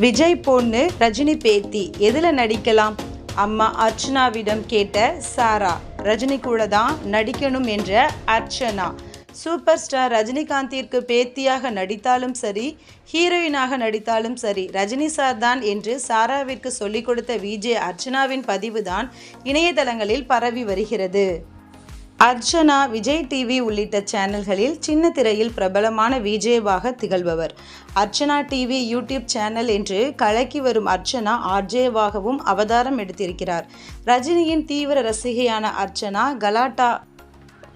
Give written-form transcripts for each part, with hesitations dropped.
விஜய் பொண்ணு ரஜினி பேத்தி எதில் நடிக்கலாம்? அம்மா அர்ச்சனாவிடம் கேட்ட சாரா. ரஜினி கூட தான் நடிக்கணும் என்ற அர்ச்சனா. சூப்பர் ஸ்டார் ரஜினிகாந்திற்கு பேத்தியாக நடித்தாலும் சரி, ஹீரோயினாக நடித்தாலும் சரி, ரஜினி சார் தான் என்று சாராவிற்கு சொல்லிக் கொடுத்த விஜே அர்ச்சனாவின் பதிவு தான் இணையதளங்களில் பரவி வருகிறது. அர்ச்சனா விஜய் டிவி உள்ளிட்ட சேனல்களில் சின்ன திரையில் பிரபலமான விஜேவாக திகழ்பவர். அர்ச்சனா டிவி யூடியூப் சேனல் என்று கலக்கி வரும் அர்ச்சனா ஆர்ஜேவாகவும் அவதாரம் எடுத்திருக்கிறார். ரஜினியின் தீவிர ரசிகையான அர்ச்சனா கலாட்டா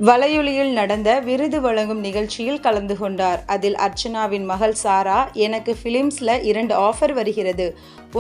வலையொலியில் நடந்த விருது வழங்கும் நிகழ்ச்சியில் கலந்து கொண்டார். அதில் அர்ச்சனாவின் மகள் சாரா, எனக்கு ஃபிலிம்ஸில் 2 ஆஃபர் வருகிறது.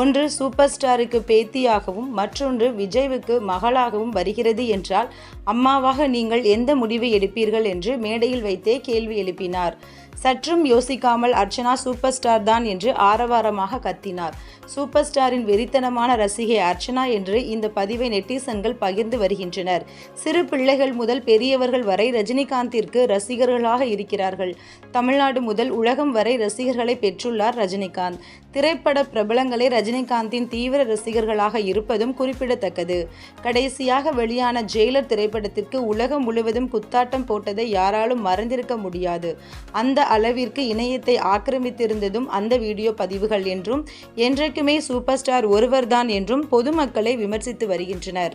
ஒன்று சூப்பர் ஸ்டாருக்கு பேத்தியாகவும் மற்றொன்று விஜய்வுக்கு மகளாகவும் வருகிறது என்றால் அம்மாவாக நீங்கள் எந்த முடிவை எடுப்பீர்கள் என்று மேடையில் வைத்தே கேள்வி எழுப்பினார். சற்றும் யோசிக்காமல் அர்ச்சனா சூப்பர் ஸ்டார் தான் என்று ஆரவாரமாக கத்தினார். சூப்பர் ஸ்டாரின் வெறித்தனமான ரசிகை அர்ச்சனா என்று இந்த பதிவை நெட்டிசன்கள் பகிர்ந்து வருகின்றனர். சிறு பிள்ளைகள் முதல் பெரியவர்கள் வரை ரஜினிகாந்திற்கு ரசிகர்களாக இருக்கிறார்கள். தமிழ்நாடு முதல் உலகம் வரை ரசிகர்களை பெற்றுள்ளார் ரஜினிகாந்த். திரைப்பட பிரபலங்களே ரஜினிகாந்தின் தீவிர ரசிகர்களாக இருப்பதும் குறிப்பிடத்தக்கது. கடைசியாக வெளியான ஜெயிலர் திரைப்படத்திற்கு உலகம் முழுவதும் குத்தாட்டம் போட்டதை யாராலும் மறந்திருக்க முடியாது. அந்த அளவிற்கு இணையத்தை ஆக்கிரமித்திருந்ததும் அந்த வீடியோ பதிவுகள் என்றும், என்றைக்குமே சூப்பர் ஸ்டார் ஒருவர்தான் என்றும் பொதுமக்களை விமர்சித்து வருகின்றனர்.